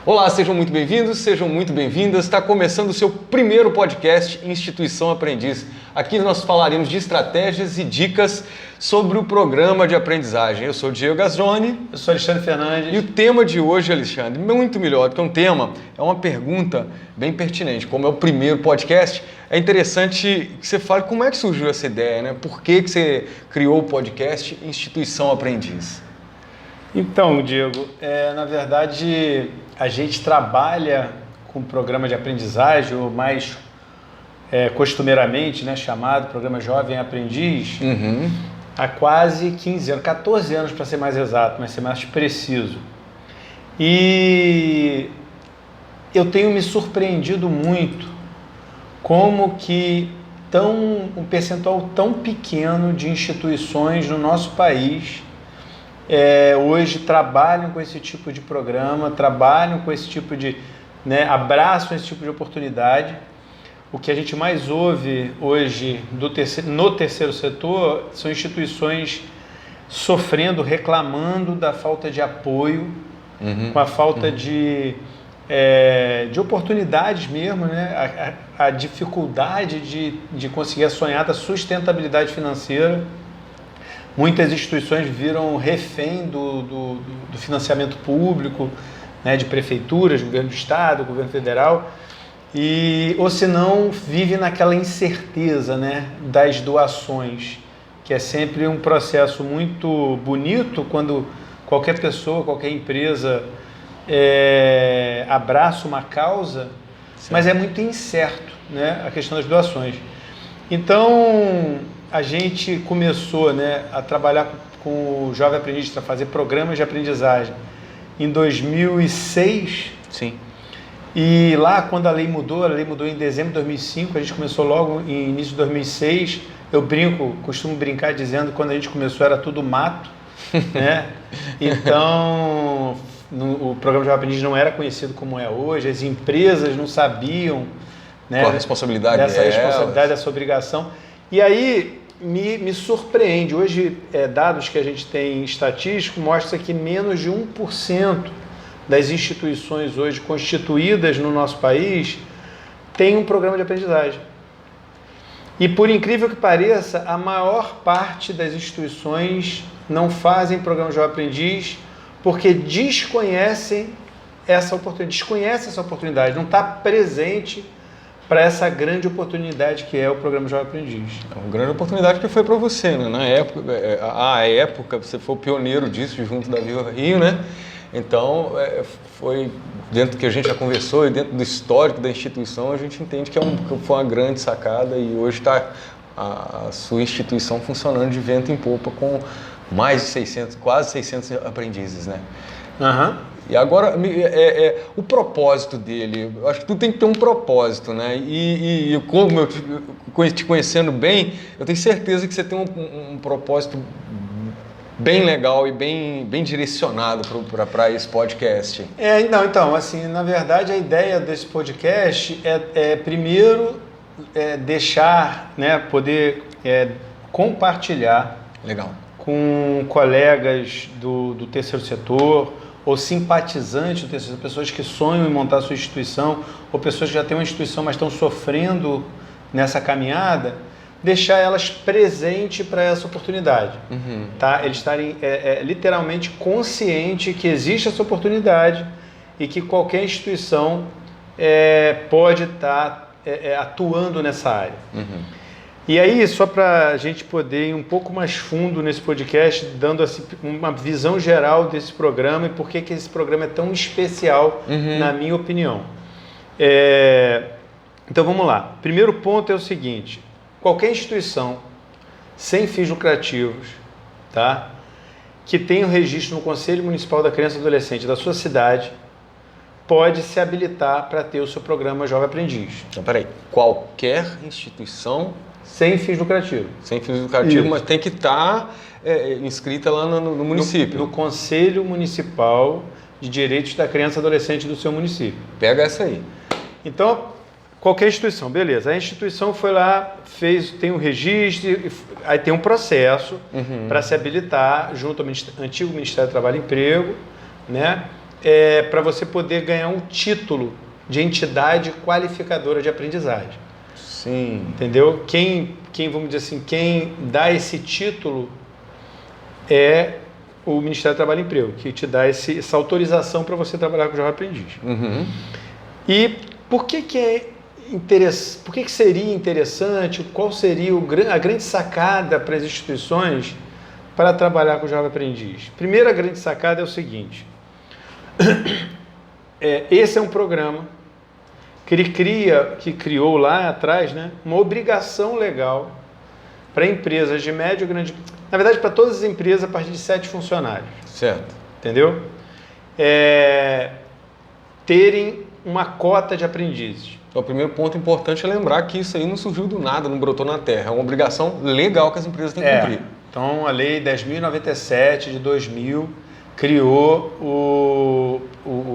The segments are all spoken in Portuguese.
Olá, sejam muito bem-vindos, sejam muito bem-vindas. Está começando o seu primeiro podcast Instituição Aprendiz. Aqui nós falaremos de estratégias e dicas sobre o programa de aprendizagem. Eu sou o Diego Gazzoni. Eu sou Alexandre Fernandes. E o tema de hoje, Alexandre, muito melhor do que um tema, é uma pergunta bem pertinente. Como é o primeiro podcast, é interessante que você fale como é que surgiu essa ideia, né? Por que você criou o podcast Instituição Aprendiz? Então, Diego, na verdade, a gente trabalha com programa de aprendizagem, ou mais costumeiramente, né, chamado Programa Jovem Aprendiz, há quase 15 anos, 14 anos para ser mais exato, mas ser mais preciso. E eu tenho me surpreendido muito como que um percentual tão pequeno de instituições no nosso país hoje trabalham com esse tipo de programa, trabalham com esse tipo de, abraçam esse tipo de oportunidade. O que a gente mais ouve hoje no terceiro setor são instituições sofrendo, reclamando da falta de apoio, com a falta de oportunidades mesmo, né? A dificuldade de conseguir a sonhada sustentabilidade financeira. Muitas instituições viram refém do financiamento público, né, de prefeituras, governo do estado, governo federal, ou se não, vive naquela incerteza, né, das doações, que é sempre um processo muito bonito quando qualquer pessoa, qualquer empresa abraça uma causa, sim, mas é muito incerto, né, a questão das doações. Então, a gente começou, né, a trabalhar com o Jovem Aprendiz, a fazer programas de aprendizagem em 2006. Sim. E lá, quando a lei mudou em dezembro de 2005, a gente começou logo em início de 2006. Eu costumo brincar dizendo que quando a gente começou era tudo mato, né? Então, o programa Jovem Aprendiz não era conhecido como é hoje, as empresas não sabiam, né, qual a responsabilidade dessa responsabilidade, dessa obrigação. E aí me surpreende, hoje dados que a gente tem estatístico mostra que menos de 1% das instituições hoje constituídas no nosso país tem um programa de aprendizagem. E por incrível que pareça, a maior parte das instituições não fazem programa de Jovem Aprendiz porque desconhecem essa oportunidade, não está presente para essa grande oportunidade que é o programa Jovem Aprendiz. É uma grande oportunidade que foi para você, né? Na época, você foi o pioneiro disso, junto da Viva Rio, né? Então, foi dentro do que a gente já conversou e dentro do histórico da instituição, a gente entende que foi uma grande sacada e hoje está a sua instituição funcionando de vento em popa com mais de 600, quase 600 aprendizes, né? E agora, o propósito dele, eu acho que tudo tem que ter um propósito, né? E como eu te conhecendo bem, eu tenho certeza que você tem um propósito bem legal e bem direcionado para esse podcast. Então, assim, na verdade, a ideia desse podcast primeiro, deixar, né, poder compartilhar, legal, com colegas do terceiro setor, ou simpatizantes do terceiro setor, pessoas que sonham em montar a sua instituição, ou pessoas que já têm uma instituição, mas estão sofrendo nessa caminhada, deixar elas presentes para essa oportunidade. Tá? Eles estarem literalmente conscientes que existe essa oportunidade e que qualquer instituição pode estar atuando nessa área. E aí, só para a gente poder ir um pouco mais fundo nesse podcast, dando assim, uma visão geral desse programa e por que esse programa é tão especial, na minha opinião. Então, vamos lá. Primeiro ponto é o seguinte: qualquer instituição sem fins lucrativos, tá, que tenha o registro no Conselho Municipal da Criança e Adolescente da sua cidade, pode se habilitar para ter o seu programa Jovem Aprendiz. Então, peraí, qualquer instituição sem fins lucrativos. Sem fins lucrativos, mas tem que estar inscrita lá no município. No Conselho Municipal de Direitos da Criança e Adolescente do seu município. Pega essa aí. Então, qualquer instituição, beleza. A instituição foi lá, tem um registro, aí tem um processo para se habilitar junto ao antigo Ministério do Trabalho e Emprego, né? para você poder ganhar um título de entidade qualificadora de aprendizagem. Sim. Entendeu? Quem, vamos dizer assim, quem dá esse título é o Ministério do Trabalho e Emprego, que te dá essa autorização para você trabalhar com jovem aprendiz. Uhum. E por que seria interessante, qual seria a grande sacada para as instituições para trabalhar com o jovem aprendiz? Primeira grande sacada é o seguinte, esse é um programa que que criou lá atrás, né, uma obrigação legal para empresas de médio e grande, na verdade para todas as empresas a partir de 7 funcionários. Certo. Entendeu? Terem uma cota de aprendizes. Então, o primeiro ponto importante é lembrar que isso aí não surgiu do nada, não brotou na terra. É uma obrigação legal que as empresas têm que cumprir. Então, a Lei 10.097 de 2000 criou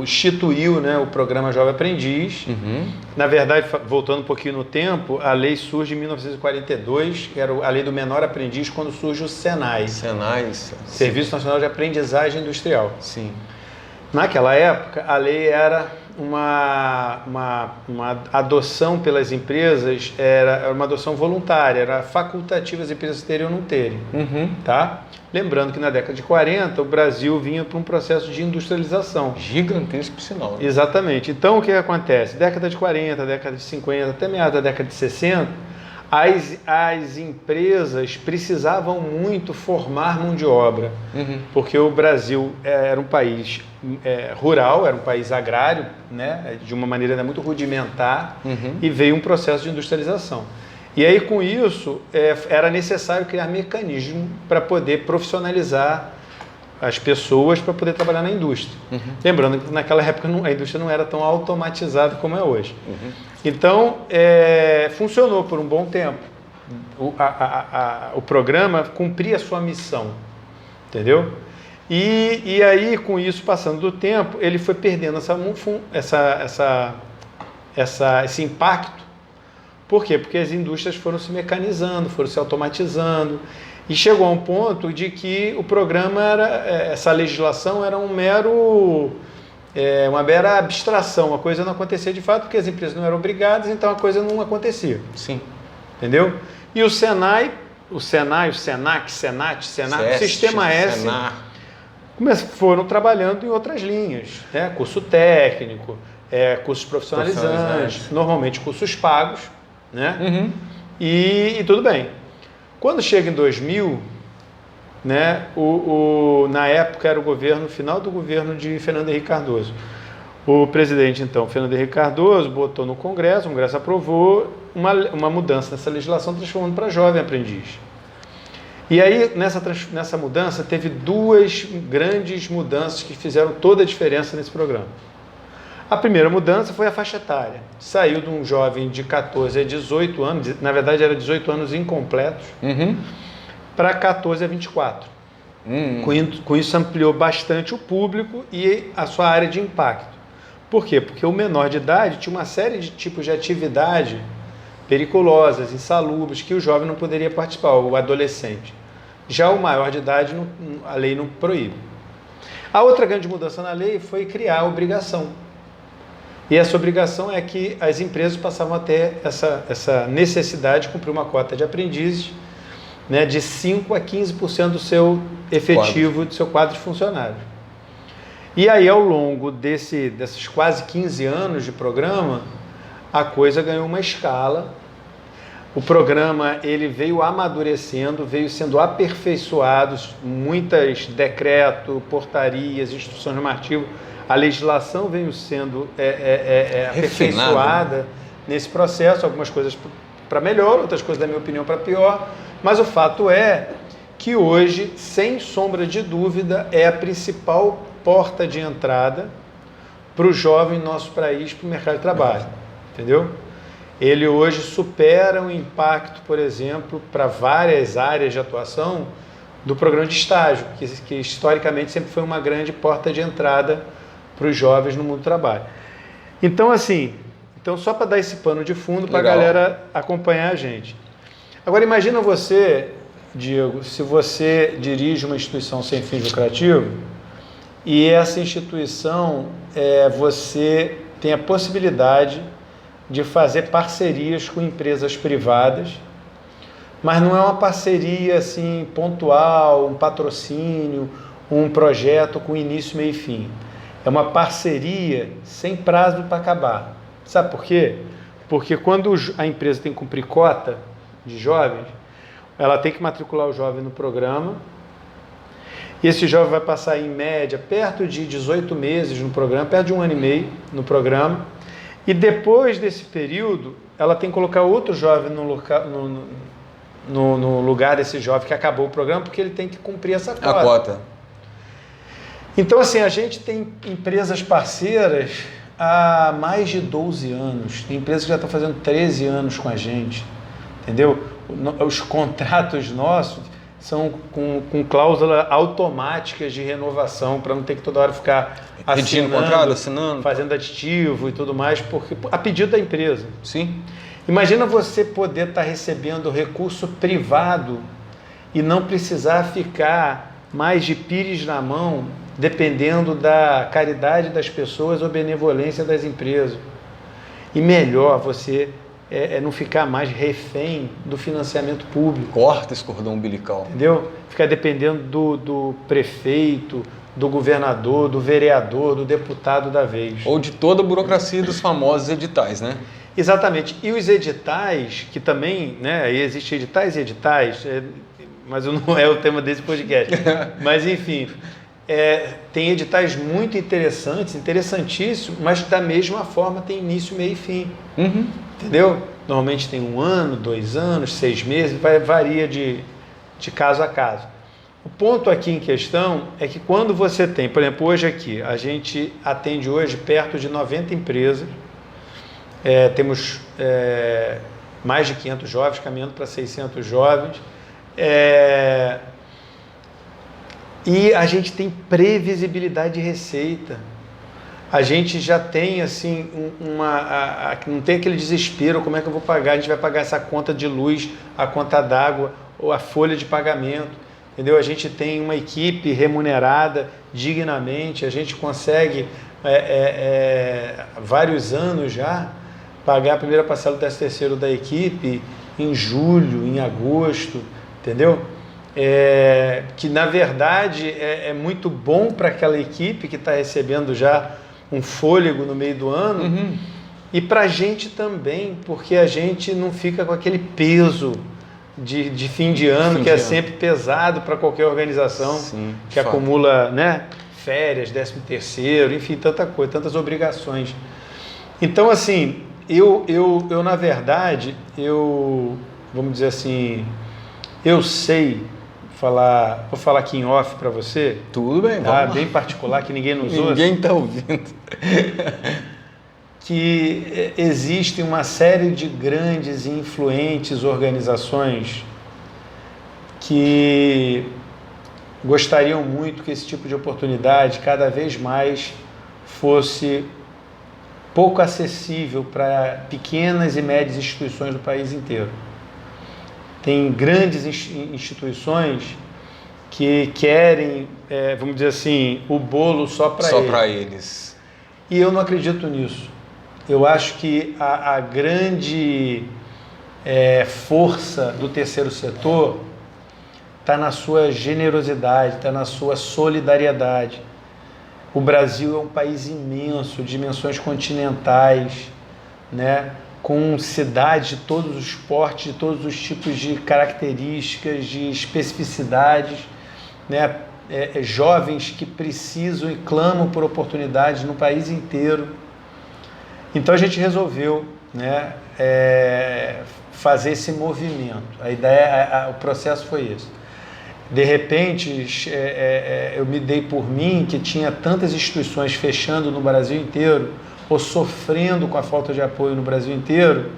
instituiu, né, o programa Jovem Aprendiz. Uhum. Na verdade, voltando um pouquinho no tempo, a lei surge em 1942, que era a Lei do Menor Aprendiz, quando surge o SENAI. Serviço Nacional de Aprendizagem Industrial. Sim. Naquela época, a lei era uma adoção pelas empresas, era uma adoção voluntária, era facultativa as empresas terem ou não terem. Uhum. Tá? Lembrando que na década de 40 o Brasil vinha para um processo de industrialização. Gigantesco, por sinal. Né? Exatamente. Então o que acontece? Década de 40, década de 50, até meados da década de 60, as empresas precisavam muito formar mão de obra, porque o Brasil era um país rural, era um país agrário, né, de uma maneira muito rudimentar, e veio um processo de industrialização. E aí, com isso, era necessário criar mecanismos para poder profissionalizar as pessoas para poder trabalhar na indústria. Lembrando que naquela época a indústria não era tão automatizada como é hoje. Então, funcionou por um bom tempo. O programa cumpria a sua missão, entendeu? E aí, com isso, passando do tempo, ele foi perdendo esse impacto. Por quê? Porque as indústrias foram se mecanizando, foram se automatizando, e chegou a um ponto de que o programa essa legislação era uma mera abstração, a coisa não acontecia de fato, porque as empresas não eram obrigadas, então a coisa não acontecia. Sim. Entendeu? E o Senac, o Senat, o Sistema S, foram trabalhando em outras linhas, né? Curso técnico, cursos profissionalizantes, normalmente cursos pagos, né? E tudo bem. Quando chega em 2000, né, na época era o final do governo de Fernando Henrique Cardoso. O presidente, então, Fernando Henrique Cardoso, botou no Congresso, o Congresso aprovou uma mudança nessa legislação, transformando para jovem aprendiz. E aí, nessa mudança, teve 2 grandes mudanças que fizeram toda a diferença nesse programa. A primeira mudança foi a faixa etária. Saiu de um jovem de 14 a 18 anos, na verdade era 18 anos incompletos, para 14 a 24. Com isso ampliou bastante o público e a sua área de impacto. Por quê? Porque o menor de idade tinha uma série de tipos de atividade periculosas, insalubres, que o jovem não poderia participar, o adolescente. Já o maior de idade, a lei não proíbe. A outra grande mudança na lei foi criar a obrigação. E essa obrigação é que as empresas passavam a ter essa necessidade de cumprir uma cota de aprendizes, né, de 5% a 15% do seu efetivo, do seu quadro de funcionários. E aí, ao longo desses quase 15 anos de programa, a coisa ganhou uma escala. O programa ele veio amadurecendo, veio sendo aperfeiçoado, muitos decretos, portarias, instruções normativas. A legislação veio sendo aperfeiçoada nesse processo, algumas coisas para melhor, outras coisas, na minha opinião, para pior, mas o fato é que hoje, sem sombra de dúvida, é a principal porta de entrada para o jovem no nosso país, para o mercado de trabalho, entendeu? Ele hoje supera o impacto, por exemplo, para várias áreas de atuação do programa de estágio, que historicamente sempre foi uma grande porta de entrada para os jovens no mundo do trabalho. Então, assim, só para dar esse pano de fundo para a galera acompanhar a gente. Agora, imagina você, Diego, se você dirige uma instituição sem fins lucrativos E essa instituição, você tem a possibilidade de fazer parcerias com empresas privadas, mas não é uma parceria assim pontual, um patrocínio, um projeto com início, meio e fim. É uma parceria sem prazo para acabar. Sabe por quê? Porque quando a empresa tem que cumprir cota de jovens, ela tem que matricular o jovem no programa, e esse jovem vai passar em média perto de 18 meses no programa, perto de 1 ano e meio no programa, e depois desse período, ela tem que colocar outro jovem no lugar desse jovem que acabou o programa, porque ele tem que cumprir essa cota. A cota. Então, assim, a gente tem empresas parceiras há mais de 12 anos. Tem empresas que já estão fazendo 13 anos com a gente, entendeu? Os contratos nossos são com cláusulas automáticas de renovação, para não ter que toda hora ficar assinando, fazendo aditivo e tudo mais, porque a pedido da empresa. Sim. Imagina você poder estar recebendo recurso privado e não precisar ficar mais de pires na mão, dependendo da caridade das pessoas ou benevolência das empresas. E melhor você não ficar mais refém do financiamento público. Corta esse cordão umbilical. Entendeu? Ficar dependendo do prefeito, do governador, do vereador, do deputado da vez. Ou de toda a burocracia dos famosos editais, né? Exatamente. E os editais, que também, né, aí existem editais e editais, mas não é o tema desse podcast. Mas, enfim, tem editais muito interessantes, interessantíssimos, mas da mesma forma tem início, meio e fim. Uhum. Entendeu? Normalmente tem 1 ano, 2 anos, 6 meses, varia de caso a caso. O ponto aqui em questão é que quando você tem, por exemplo, hoje aqui, a gente atende hoje perto de 90 empresas, temos mais de 500 jovens, caminhando para 600 jovens, e a gente tem previsibilidade de receita. A gente já tem assim, não tem aquele desespero, como é que eu vou pagar? A gente vai pagar essa conta de luz, a conta d'água, ou a folha de pagamento, entendeu? A gente tem uma equipe remunerada dignamente, a gente consegue, vários anos já, pagar a primeira parcela do 13º da equipe em julho, em agosto, entendeu? Que na verdade é muito bom para aquela equipe que está recebendo já um fôlego no meio do ano, uhum. E para a gente também, porque a gente não fica com aquele peso de fim de ano, que é sempre pesado para qualquer organização. Sim, que acumula, né, férias, 13º, enfim, tanta coisa, tantas obrigações. Então, assim, eu na verdade, vamos dizer assim, eu sei vou falar aqui em off para você. Tudo bem, vamos bem particular, que ninguém nos ouça. Ninguém está ouvindo. Que existe uma série de grandes e influentes organizações que gostariam muito que esse tipo de oportunidade cada vez mais fosse pouco acessível para pequenas e médias instituições do país inteiro. Tem grandes instituições que querem, vamos dizer assim, o bolo só para eles. E eu não acredito nisso. Eu acho que a grande força do terceiro setor está na sua generosidade, está na sua solidariedade. O Brasil é um país imenso, dimensões continentais, né? Com cidades de todos os portes, de todos os tipos de características, de especificidades, né? Jovens que precisam e clamam por oportunidades no país inteiro. Então a gente resolveu, né, fazer esse movimento. A ideia, o processo foi esse. De repente, eu me dei por mim que tinha tantas instituições fechando no Brasil inteiro, ou sofrendo com a falta de apoio no Brasil inteiro,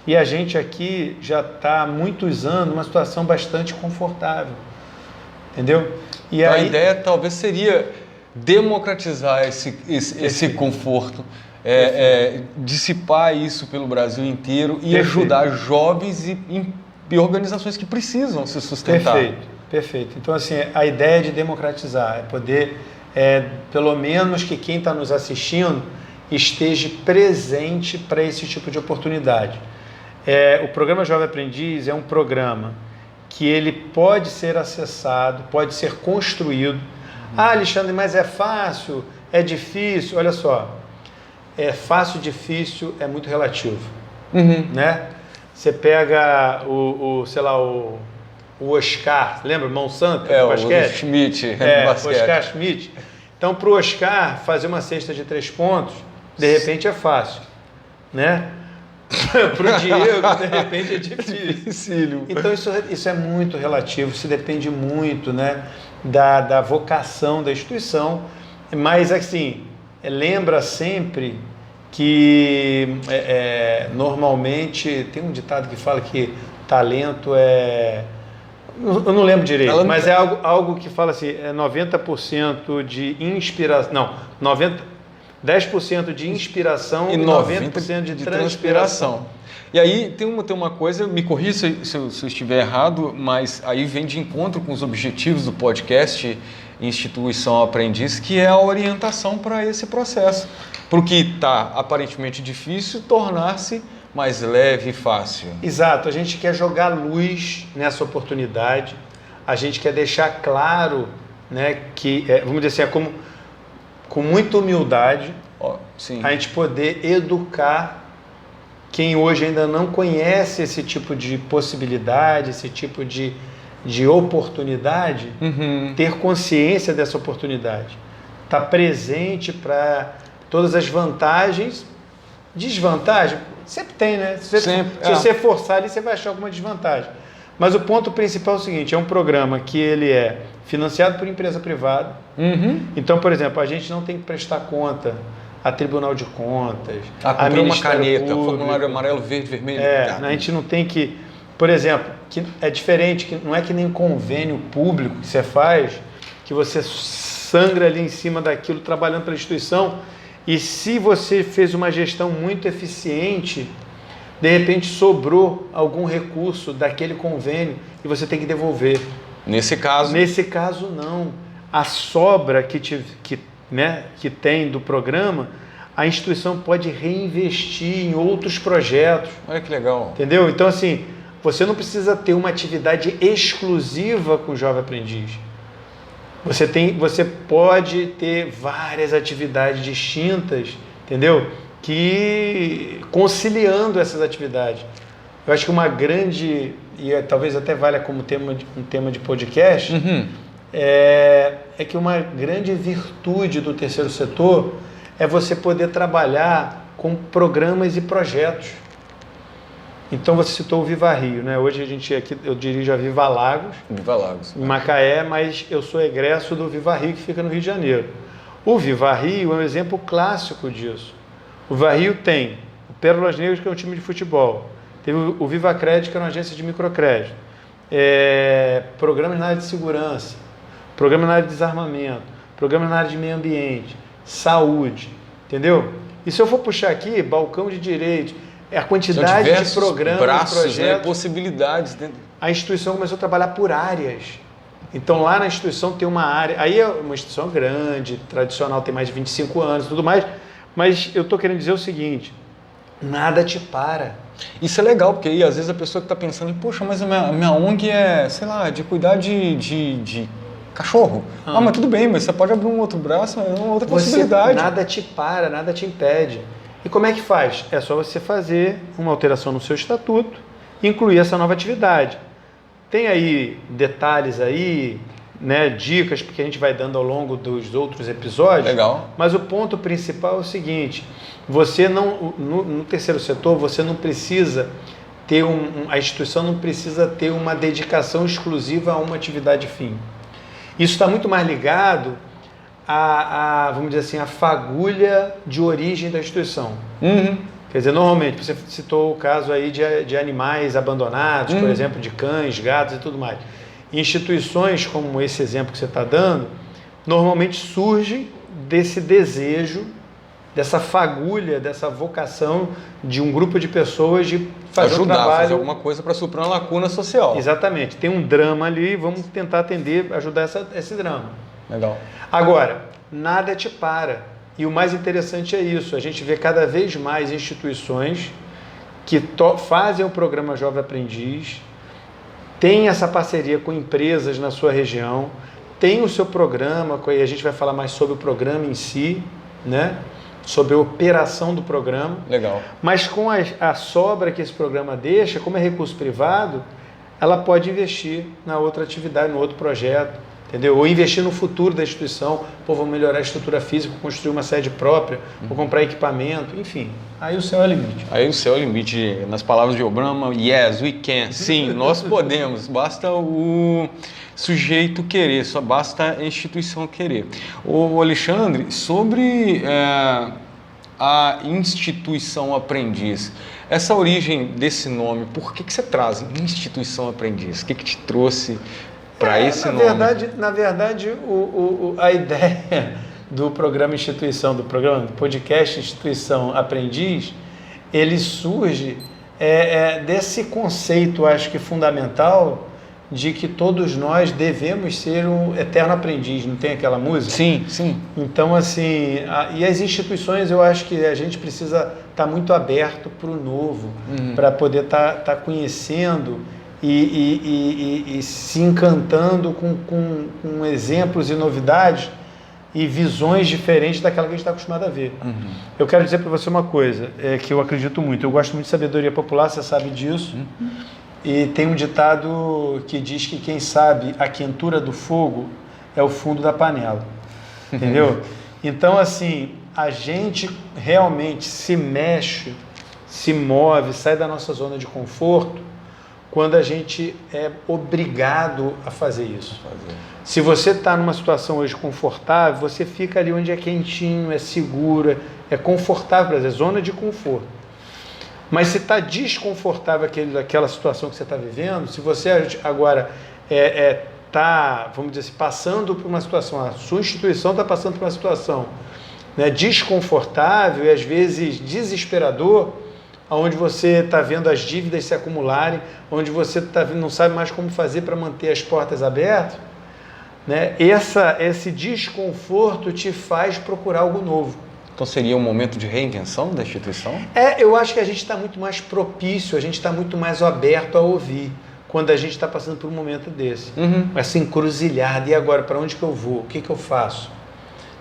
e a gente aqui já está há muitos anos numa situação bastante confortável, entendeu? E a aí, ideia talvez seria democratizar esse conforto, dissipar isso pelo Brasil inteiro e ajudar jovens e organizações que precisam se sustentar. Perfeito. Então, assim, a ideia é de democratizar, é poder pelo menos que quem está nos assistindo esteja presente para esse tipo de oportunidade. O programa Jovem Aprendiz é um programa que ele pode ser acessado, pode ser construído. Ah, Alexandre, mas é fácil, é difícil? Olha só, fácil, difícil é muito relativo, né? Você pega o Oscar, lembra? Monsanto, do basquete? O Schmidt, do basquete. Oscar Schmidt. Então, para o Oscar fazer uma cesta de 3 pontos, de repente é fácil, né? Para o Diego, de repente é difícil. Então, isso é muito relativo, isso depende muito, né, da vocação da instituição, mas, assim, lembra sempre que normalmente tem um ditado que fala que talento eu não lembro direito, mas é algo que fala assim, 90% de inspiração, não, 10% de inspiração e 90% de transpiração. E aí tem uma coisa, me corrija se eu estiver errado, mas aí vem de encontro com os objetivos do podcast Instituição Aprendiz, que é a orientação para esse processo. Para o que está aparentemente difícil, tornar-se mais leve e fácil. Exato, a gente quer jogar luz nessa oportunidade, a gente quer deixar claro, né, que, vamos dizer assim, com muita humildade, a gente poder educar quem hoje ainda não conhece esse tipo de possibilidade, esse tipo de oportunidade, ter consciência dessa oportunidade, estar presente para todas as vantagens, desvantagem, sempre tem, né? Se você forçar ali, você vai achar alguma desvantagem. Mas o ponto principal é o seguinte, é um programa que ele é financiado por empresa privada. Então, por exemplo, a gente não tem que prestar conta a Tribunal de Contas, a uma caneta, Público, formulário amarelo, verde, vermelho. A gente não tem que, por exemplo, que é diferente, que não é que nem convênio público que você faz, que você sangra ali em cima daquilo trabalhando pela instituição, e se você fez uma gestão muito eficiente, de repente sobrou algum recurso daquele convênio e você tem que devolver. Nesse caso não. A sobra que tem do programa, a instituição pode reinvestir em outros projetos. Olha que legal. Entendeu? Então, assim, você não precisa ter uma atividade exclusiva com o Jovem Aprendiz. Você pode ter várias atividades distintas, entendeu? Que conciliando essas atividades. Eu acho que uma grande, e talvez até valha como um tema de podcast, é que uma grande virtude do terceiro setor é você poder trabalhar com programas e projetos. Então você citou o Viva Rio, né? Hoje eu dirijo a Viva Lagos, em Macaé, mas eu sou egresso do Viva Rio, que fica no Rio de Janeiro. O Viva Rio é um exemplo clássico disso. O Viva Rio tem o Pérolas Negras, que é um time de futebol, teve o Viva Crédito, que é uma agência de microcrédito, programas na área de segurança, programas na área de desarmamento, programas na área de meio ambiente, saúde, entendeu? E se eu for puxar aqui, balcão de direitos, a quantidade de programas, braços, projetos, possibilidades. A instituição começou a trabalhar por áreas. Então lá na instituição tem uma área, aí é uma instituição grande, tradicional, tem mais de 25 anos e tudo mais, mas eu estou querendo dizer o seguinte, nada te para. Isso é legal, porque aí às vezes a pessoa que está pensando, poxa, mas a minha ONG é, sei lá, de cuidar de cachorro. Mas tudo bem, mas você pode abrir um outro braço, é uma outra possibilidade. Nada te para, nada te impede. E como é que faz? É só você fazer uma alteração no seu estatuto e incluir essa nova atividade. Tem aí detalhes aí, né, dicas que a gente vai dando ao longo dos outros episódios. Legal. Mas o ponto principal é o seguinte, você não, no terceiro setor, você não precisa ter a instituição não precisa ter uma dedicação exclusiva a uma atividade fim. Isso está muito mais ligado vamos dizer assim, a fagulha de origem da instituição. Quer dizer, normalmente, você citou o caso aí de animais abandonados, por exemplo, de cães, gatos e tudo mais. Instituições como esse exemplo que você está dando, normalmente surgem desse desejo, dessa fagulha, dessa vocação de um grupo de pessoas de fazer um trabalho... fazer alguma coisa para suprir uma lacuna social. Exatamente. Tem um drama ali, vamos tentar atender, ajudar esse drama. Legal. Agora, nada te para. E o mais interessante é isso, a gente vê cada vez mais instituições que fazem o programa Jovem Aprendiz, tem essa parceria com empresas na sua região, tem o seu programa, e a gente vai falar mais sobre o programa em si, né? Sobre a operação do programa. Legal. Mas com a sobra que esse programa deixa, como é recurso privado, ela pode investir na outra atividade, no outro projeto, entendeu? Ou investir no futuro da instituição, vou melhorar a estrutura física, construir uma sede própria, vou comprar equipamento, enfim. Aí o céu é o limite. Aí o céu é o limite. Nas palavras de Obama, yes, we can. Sim, nós podemos. Basta o sujeito querer, só basta a instituição querer. O Alexandre, sobre a instituição aprendiz, essa origem desse nome, por que você traz instituição aprendiz? O que te trouxe para esse nome? Na verdade, a ideia do programa Instituição, do podcast Instituição Aprendiz, ele surge desse conceito, acho que fundamental, de que todos nós devemos ser um eterno aprendiz, não tem aquela música? Sim, sim. Então, assim, e as instituições, eu acho que a gente precisa estar muito aberto para o novo, para poder estar conhecendo e se encantando com exemplos e novidades e visões diferentes daquela que a gente está acostumado a ver. Eu quero dizer para você uma coisa, que eu acredito muito, eu gosto muito de sabedoria popular, você sabe disso, e tem um ditado que diz que quem sabe a quentura do fogo é o fundo da panela, entendeu? Então, assim, a gente realmente se mexe, se move, sai da nossa zona de conforto quando a gente é obrigado a fazer isso. Se você está numa situação hoje confortável, você fica ali onde é quentinho, é seguro, é confortável, é zona de conforto. Mas se está desconfortável aquela situação que você está vivendo, se você agora está, vamos dizer assim, passando por uma situação, a sua instituição está passando por uma situação, né, desconfortável e às vezes desesperador, onde você está vendo as dívidas se acumularem, onde você não sabe mais como fazer para manter as portas abertas, né, esse desconforto te faz procurar algo novo. Então seria um momento de reinvenção da instituição? Eu acho que a gente está muito mais propício, a gente está muito mais aberto a ouvir quando a gente está passando por um momento desse. Essa encruzilhada, e agora, para onde que eu vou? O que que eu faço?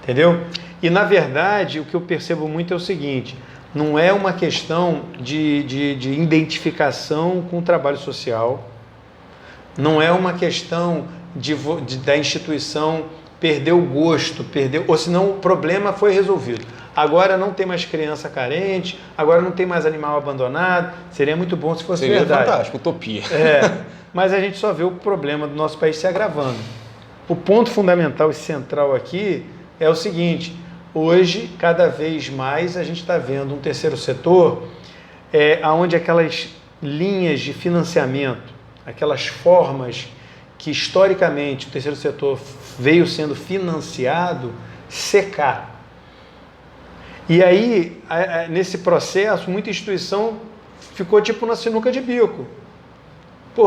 Entendeu? E na verdade, o que eu percebo muito é o seguinte, não é uma questão de identificação com o trabalho social, não é uma questão da instituição perder o gosto, ou senão o problema foi resolvido. Agora não tem mais criança carente, agora não tem mais animal abandonado, seria muito bom se fosse verdade. Seria fantástico, utopia. Mas a gente só vê o problema do nosso país se agravando. O ponto fundamental e central aqui é o seguinte, hoje, cada vez mais, a gente está vendo um terceiro setor onde aquelas linhas de financiamento, aquelas formas que historicamente o terceiro setor veio sendo financiado, secar. E aí, nesse processo, muita instituição ficou tipo na sinuca de bico.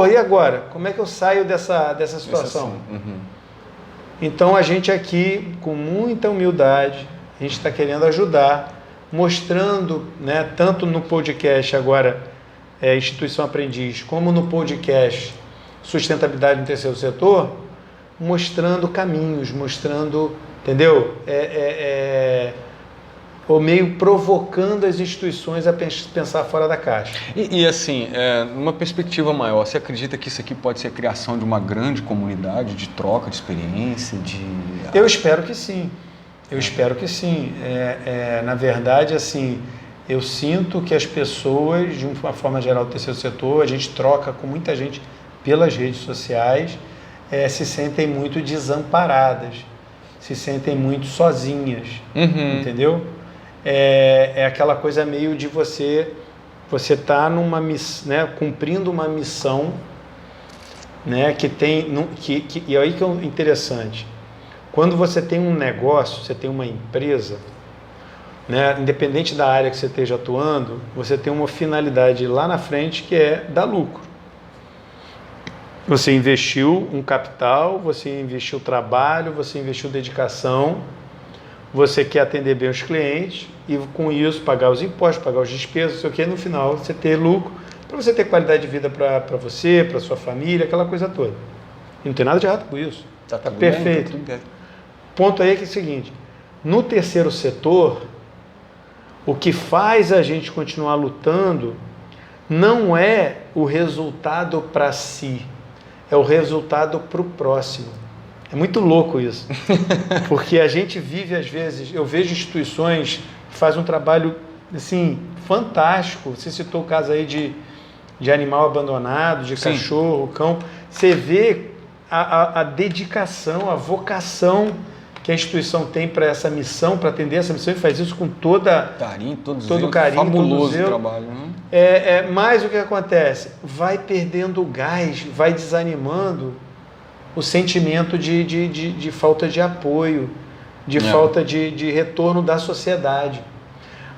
E agora? Como é que eu saio dessa situação? Então, a gente aqui, com muita humildade, a gente está querendo ajudar, mostrando, né, tanto no podcast agora, Instituição Aprendiz, como no podcast Sustentabilidade no Terceiro Setor, mostrando caminhos, mostrando, entendeu? Ou meio provocando as instituições a pensar fora da caixa. E assim, numa perspectiva maior, você acredita que isso aqui pode ser a criação de uma grande comunidade de troca de experiência? Eu espero que sim. Eu espero que sim. Na verdade, assim, eu sinto que as pessoas, de uma forma geral do terceiro setor, a gente troca com muita gente pelas redes sociais, se sentem muito desamparadas, se sentem muito sozinhas, entendeu? É aquela coisa meio de você tá numa né, cumprindo uma missão, né, que tem e aí que é interessante. Quando você tem um negócio, você tem uma empresa, né, independente da área que você esteja atuando, você tem uma finalidade lá na frente que é dar lucro. Você investiu um capital, você investiu trabalho, você investiu dedicação você quer atender bem os clientes e com isso pagar os impostos, pagar os despesas, não sei o que, no final você ter lucro, para você ter qualidade de vida para você, para sua família, aquela coisa toda. E não tem nada de errado com isso. Tá tudo perfeito. Bem, tá tudo bem. O ponto aí é que é o seguinte, no terceiro setor, o que faz a gente continuar lutando não é o resultado para si, é o resultado para o próximo. É muito louco isso, porque a gente vive às vezes, eu vejo instituições que fazem um trabalho assim, fantástico, você citou o caso aí de animal abandonado, de Sim. cachorro, cão, você vê a dedicação, a vocação que a instituição tem para essa missão, para atender essa missão, e faz isso com todo carinho, todo carinho, fabuloso todo trabalho. Né? Mas o que acontece? Vai perdendo o gás, vai desanimando o sentimento de falta de apoio, de falta de retorno da sociedade.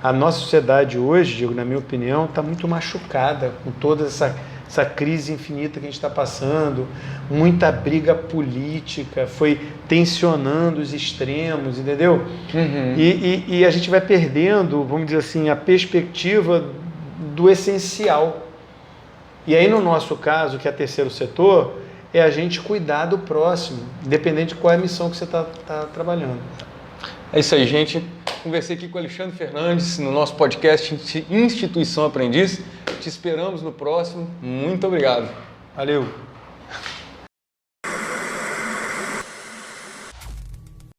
A nossa sociedade hoje, Diego, na minha opinião, está muito machucada com toda essa crise infinita que a gente está passando, muita briga política, foi tensionando os extremos, entendeu? Uhum. E a gente vai perdendo, vamos dizer assim, a perspectiva do essencial. E aí, no nosso caso, que é terceiro setor, é a gente cuidar do próximo, independente de qual é a missão que você está trabalhando. É isso aí, gente. Conversei aqui com o Alexandre Fernandes no nosso podcast Instituição Aprendiz. Te esperamos no próximo. Muito obrigado. Valeu!